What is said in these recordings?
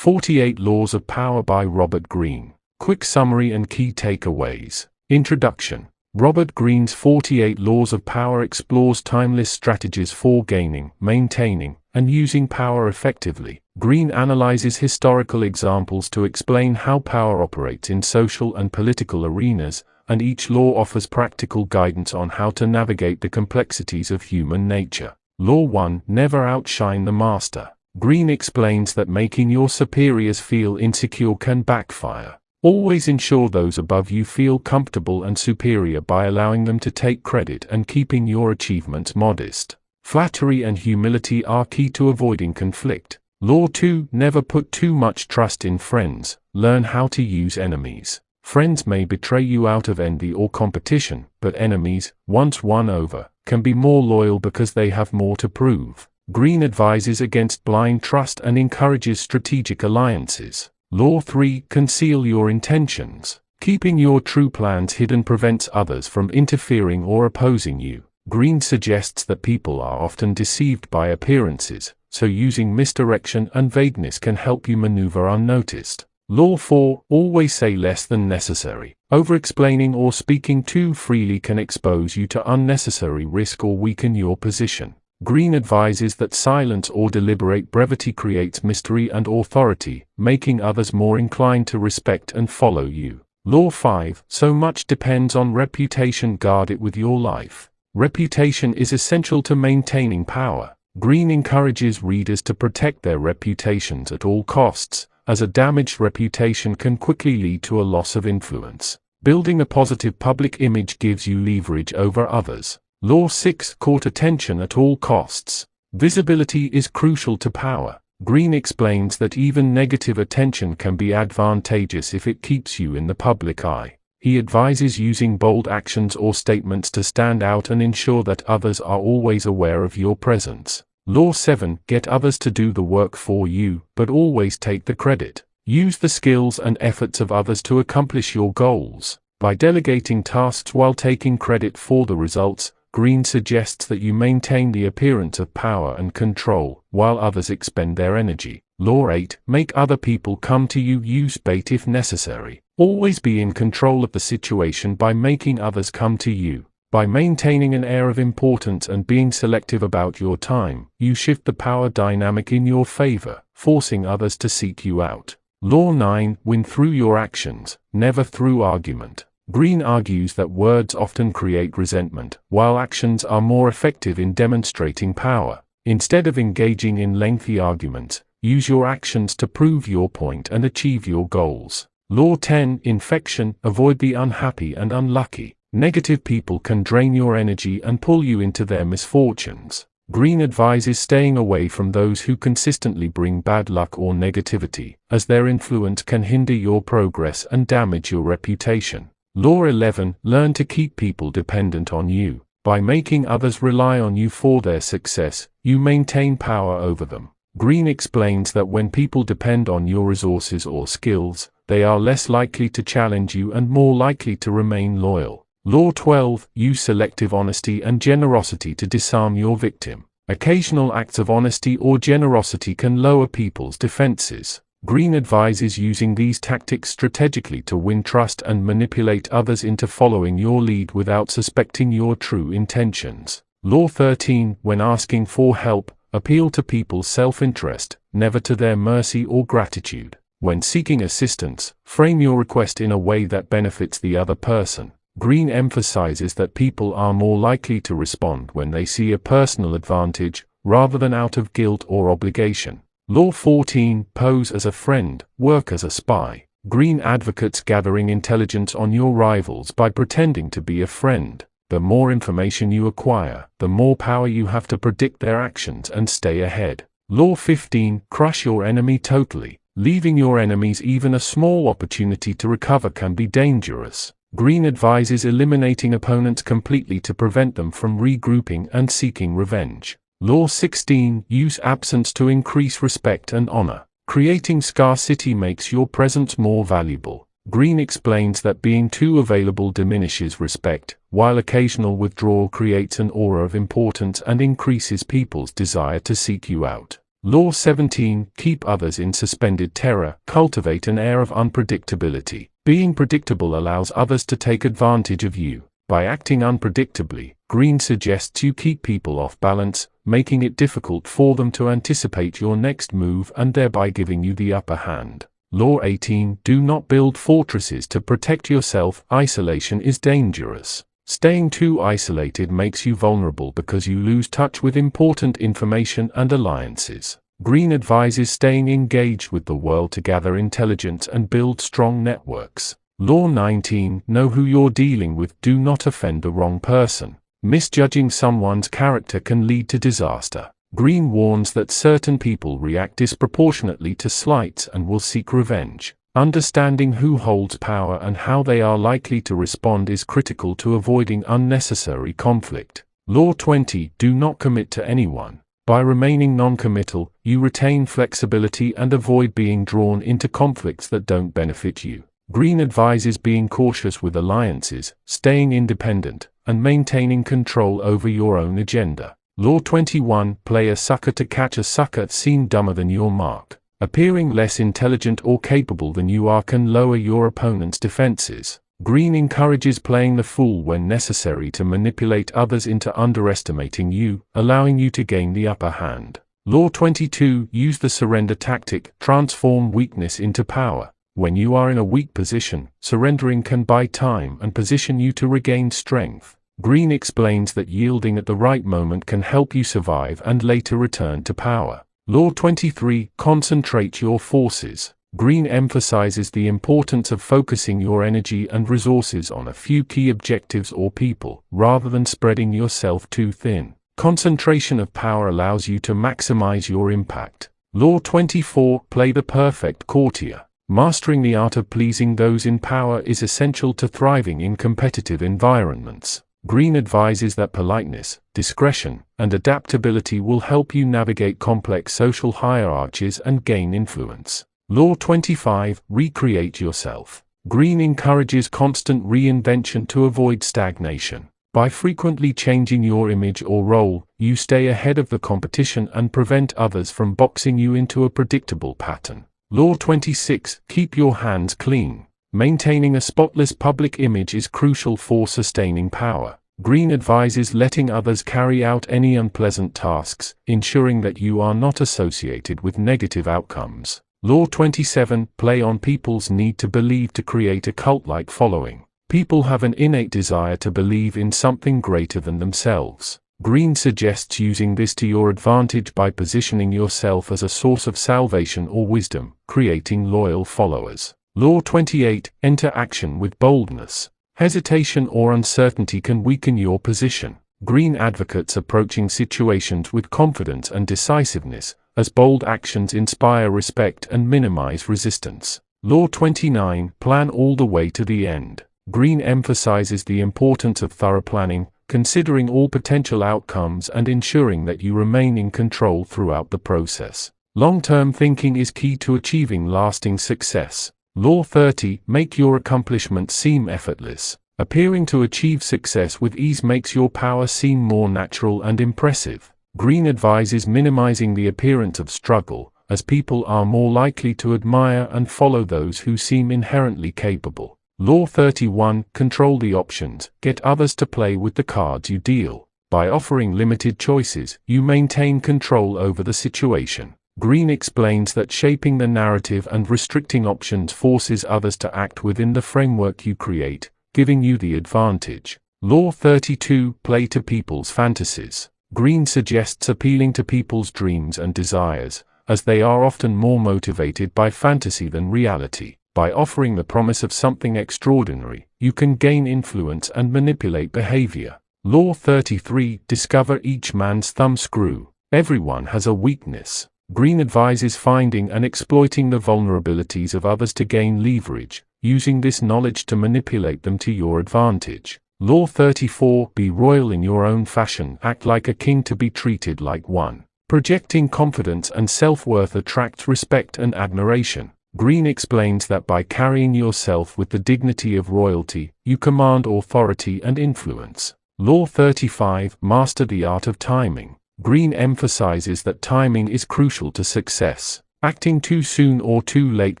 48 Laws of Power by Robert Greene. Quick summary and key takeaways. Introduction. Robert Greene's 48 Laws of Power explores timeless strategies for gaining, maintaining, and using power effectively. Greene analyzes historical examples to explain how power operates in social and political arenas, and each law offers practical guidance on how to navigate the complexities of human nature. Law 1. Never outshine the master. Greene explains that making your superiors feel insecure can backfire. Always ensure those above you feel comfortable and superior by allowing them to take credit and keeping your achievements modest. Flattery and humility are key to avoiding conflict. Law 2. Never put too much trust in friends. Learn how to use enemies. Friends may betray you out of envy or competition, but enemies, once won over, can be more loyal because they have more to prove. Greene advises against blind trust and encourages strategic alliances. Law 3. Conceal your intentions. Keeping your true plans hidden prevents others from interfering or opposing you. Greene suggests that people are often deceived by appearances, so using misdirection and vagueness can help you maneuver unnoticed. Law 4. Always say less than necessary. Over-explaining or speaking too freely can expose you to unnecessary risk or weaken your position. Greene advises that silence or deliberate brevity creates mystery and authority, making others more inclined to respect and follow you. Law 5. So much depends on reputation. Guard it with your life. Reputation is essential to maintaining power. Greene encourages readers to protect their reputations at all costs, as a damaged reputation can quickly lead to a loss of influence. Building a positive public image gives you leverage over others. Law 6. Court attention at all costs. Visibility is crucial to power. Greene explains that even negative attention can be advantageous if it keeps you in the public eye. He advises using bold actions or statements to stand out and ensure that others are always aware of your presence. Law 7. Get others to do the work for you, but always take the credit. Use the skills and efforts of others to accomplish your goals. By delegating tasks while taking credit for the results, Greene suggests that you maintain the appearance of power and control, while others expend their energy. Law 8. Make other people come to you. Use bait if necessary. Always be in control of the situation by making others come to you. By maintaining an air of importance and being selective about your time, you shift the power dynamic in your favor, forcing others to seek you out. Law 9. Win through your actions, never through argument. Greene argues that words often create resentment, while actions are more effective in demonstrating power. Instead of engaging in lengthy arguments, use your actions to prove your point and achieve your goals. Law 10. Infection. Avoid the unhappy and unlucky. Negative people can drain your energy and pull you into their misfortunes. Greene advises staying away from those who consistently bring bad luck or negativity, as their influence can hinder your progress and damage your reputation. Law 11. Learn to keep people dependent on you. By making others rely on you for their success, you maintain power over them. Greene explains that when people depend on your resources or skills, they are less likely to challenge you and more likely to remain loyal. Law 12. Use selective honesty and generosity to disarm your victim. Occasional acts of honesty or generosity can lower people's defenses. Greene advises using these tactics strategically to win trust and manipulate others into following your lead without suspecting your true intentions. Law 13. When asking for help, appeal to people's self-interest, never to their mercy or gratitude. When seeking assistance, frame your request in a way that benefits the other person. Greene emphasizes that people are more likely to respond when they see a personal advantage, rather than out of guilt or obligation. Law 14. Pose as a friend, work as a spy. Greene advocates gathering intelligence on your rivals by pretending to be a friend. The more information you acquire, the more power you have to predict their actions and stay ahead. Law 15. Crush your enemy totally. Leaving your enemies even a small opportunity to recover can be dangerous. Greene advises eliminating opponents completely to prevent them from regrouping and seeking revenge. Law 16. Use absence to increase respect and honor. Creating scarcity makes your presence more valuable. Greene explains that being too available diminishes respect, while occasional withdrawal creates an aura of importance and increases people's desire to seek you out. Law 17. Keep others in suspended terror. Cultivate an air of unpredictability. Being predictable allows others to take advantage of you. By acting unpredictably, Greene suggests you keep people off balance, making it difficult for them to anticipate your next move and thereby giving you the upper hand. Law 18. Do not build fortresses to protect yourself. Isolation is dangerous. Staying too isolated makes you vulnerable because you lose touch with important information and alliances. Greene advises staying engaged with the world to gather intelligence and build strong networks. Law 19. Know who you're dealing with. Do not offend the wrong person. Misjudging someone's character can lead to disaster. Greene warns that certain people react disproportionately to slights and will seek revenge. Understanding who holds power and how they are likely to respond is critical to avoiding unnecessary conflict. Law 20. Do not commit to anyone. By remaining non-committal, you retain flexibility and avoid being drawn into conflicts that don't benefit you. Greene advises being cautious with alliances, staying independent, and maintaining control over your own agenda. Law 21. Play a sucker to catch a sucker. Seem dumber than your mark. Appearing less intelligent or capable than you are can lower your opponent's defenses. Greene encourages playing the fool when necessary to manipulate others into underestimating you, allowing you to gain the upper hand. Law 22. Use the surrender tactic. Transform weakness into power. When you are in a weak position, surrendering can buy time and position you to regain strength. Greene explains that yielding at the right moment can help you survive and later return to power. Law 23. Concentrate your forces. Greene emphasizes the importance of focusing your energy and resources on a few key objectives or people, rather than spreading yourself too thin. Concentration of power allows you to maximize your impact. Law 24. Play the perfect courtier. Mastering the art of pleasing those in power is essential to thriving in competitive environments. Greene advises that politeness, discretion, and adaptability will help you navigate complex social hierarchies and gain influence. Law 25. Recreate yourself. Greene encourages constant reinvention to avoid stagnation. By frequently changing your image or role, you stay ahead of the competition and prevent others from boxing you into a predictable pattern. Law 26. Keep your hands clean. Maintaining a spotless public image is crucial for sustaining power. Greene advises letting others carry out any unpleasant tasks, ensuring that you are not associated with negative outcomes. Law 27. Play on people's need to believe to create a cult-like following. People have an innate desire to believe in something greater than themselves. Greene suggests using this to your advantage by positioning yourself as a source of salvation or wisdom, creating loyal followers. Law 28. Enter action with boldness. Hesitation or uncertainty can weaken your position. Greene advocates approaching situations with confidence and decisiveness, as bold actions inspire respect and minimize resistance. Law 29. Plan all the way to the end. Greene emphasizes the importance of thorough planning, considering all potential outcomes and ensuring that you remain in control throughout the process. Long-term thinking is key to achieving lasting success. Law 30. Make your accomplishments seem effortless. Appearing to achieve success with ease makes your power seem more natural and impressive. Greene advises minimizing the appearance of struggle, as people are more likely to admire and follow those who seem inherently capable. Law 31. Control the options. Get others to play with the cards you deal. By offering limited choices, you maintain control over the situation. Greene explains that shaping the narrative and restricting options forces others to act within the framework you create, giving you the advantage. Law 32. Play to people's fantasies. Greene suggests appealing to people's dreams and desires, as they are often more motivated by fantasy than reality. By offering the promise of something extraordinary, you can gain influence and manipulate behavior. Law 33. Discover each man's thumbscrew. Everyone has a weakness. Greene advises finding and exploiting the vulnerabilities of others to gain leverage, using this knowledge to manipulate them to your advantage. Law 34. Be royal in your own fashion. Act like a king to be treated like one. Projecting confidence and self-worth attracts respect and admiration. Greene explains that by carrying yourself with the dignity of royalty, you command authority and influence. Law 35. Master the art of timing. Greene emphasizes that timing is crucial to success. Acting too soon or too late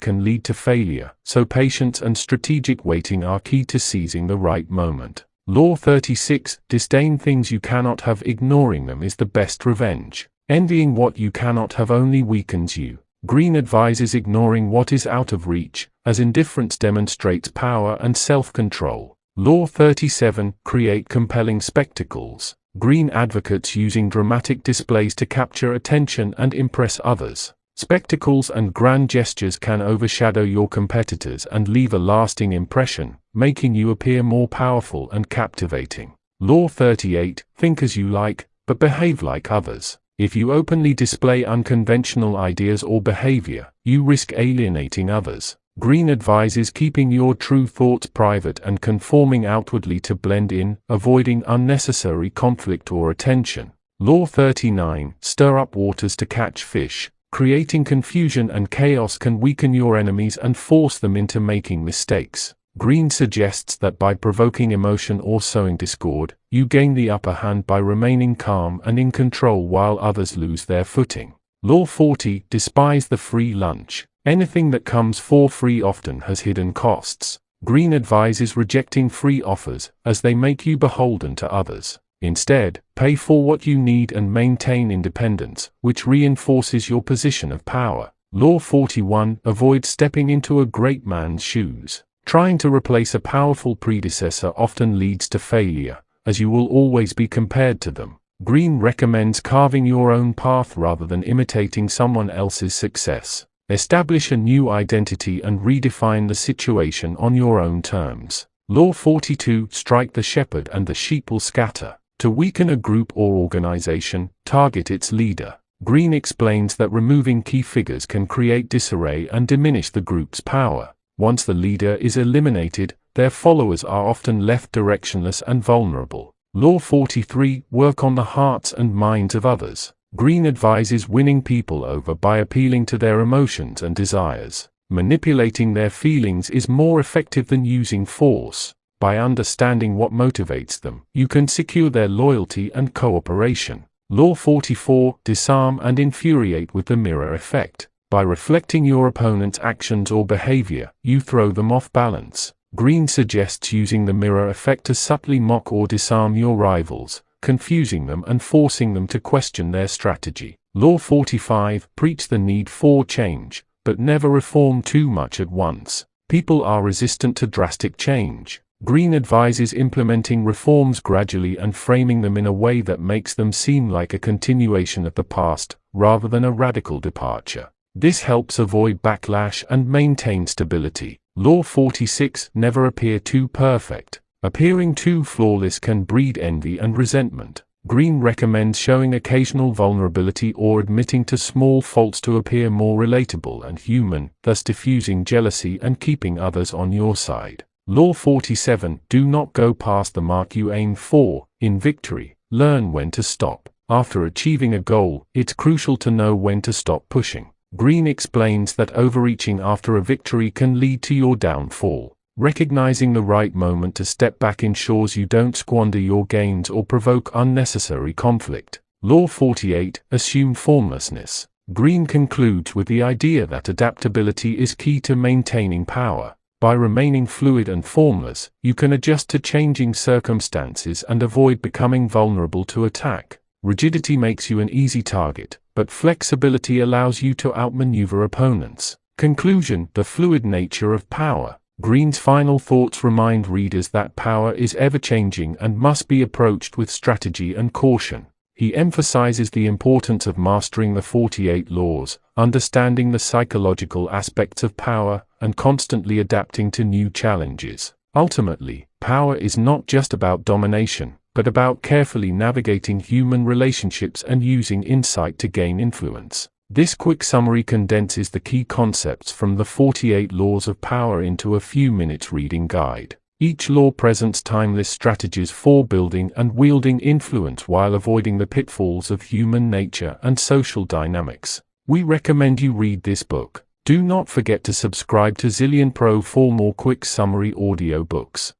can lead to failure, so patience and strategic waiting are key to seizing the right moment. Law 36. Disdain things you cannot have. Ignoring them is the best revenge. Envying what you cannot have only weakens you. Greene advises ignoring what is out of reach, as indifference demonstrates power and self-control. Law 37. Create compelling spectacles. Greene advocates using dramatic displays to capture attention and impress others. Spectacles and grand gestures can overshadow your competitors and leave a lasting impression, making you appear more powerful and captivating. Law 38. Think as you like, but behave like others. If you openly display unconventional ideas or behavior, you risk alienating others. Greene advises keeping your true thoughts private and conforming outwardly to blend in, avoiding unnecessary conflict or attention. Law 39. Stir up waters to catch fish. Creating confusion and chaos can weaken your enemies and force them into making mistakes. Greene suggests that by provoking emotion or sowing discord, you gain the upper hand by remaining calm and in control while others lose their footing. Law 40. Despise the free lunch. Anything that comes for free often has hidden costs. Greene advises rejecting free offers, as they make you beholden to others. Instead, pay for what you need and maintain independence, which reinforces your position of power. Law 41. Avoid stepping into a great man's shoes. Trying to replace a powerful predecessor often leads to failure, as you will always be compared to them. Greene recommends carving your own path rather than imitating someone else's success. Establish a new identity and redefine the situation on your own terms. Law 42. Strike the shepherd and the sheep will scatter. To weaken a group or organization, target its leader. Greene explains that removing key figures can create disarray and diminish the group's power. Once the leader is eliminated, their followers are often left directionless and vulnerable. Law 43. Work on the hearts and minds of others. Greene advises winning people over by appealing to their emotions and desires. Manipulating their feelings is more effective than using force. By understanding what motivates them, you can secure their loyalty and cooperation. Law 44. Disarm and infuriate with the mirror effect. By reflecting your opponent's actions or behavior, you throw them off balance. Greene suggests using the mirror effect to subtly mock or disarm your rivals, confusing them and forcing them to question their strategy. Law 45. Preach the need for change, but never reform too much at once. People are resistant to drastic change. Greene advises implementing reforms gradually and framing them in a way that makes them seem like a continuation of the past, rather than a radical departure. This helps avoid backlash and maintain stability. Law 46. Never appear too perfect. Appearing too flawless can breed envy and resentment. Greene recommends showing occasional vulnerability or admitting to small faults to appear more relatable and human, thus diffusing jealousy and keeping others on your side. Law 47. Do not go past the mark you aim for. In victory, learn when to stop. After achieving a goal, it's crucial to know when to stop pushing. Greene explains that overreaching after a victory can lead to your downfall. Recognizing the right moment to step back ensures you don't squander your gains or provoke unnecessary conflict. Law 48. Assume formlessness. Greene concludes with the idea that adaptability is key to maintaining power. By remaining fluid and formless, you can adjust to changing circumstances and avoid becoming vulnerable to attack. Rigidity makes you an easy target, but flexibility allows you to outmaneuver opponents. Conclusion. The fluid nature of power. Greene's final thoughts remind readers that power is ever-changing and must be approached with strategy and caution. He emphasizes the importance of mastering the 48 laws, understanding the psychological aspects of power, and constantly adapting to new challenges. Ultimately, power is not just about domination, but about carefully navigating human relationships and using insight to gain influence. This quick summary condenses the key concepts from the 48 laws of power into a few minutes reading guide. Each law presents timeless strategies for building and wielding influence while avoiding the pitfalls of human nature and social dynamics. We recommend you read this book. Do not forget to subscribe to Zillion Pro for more quick summary audiobooks.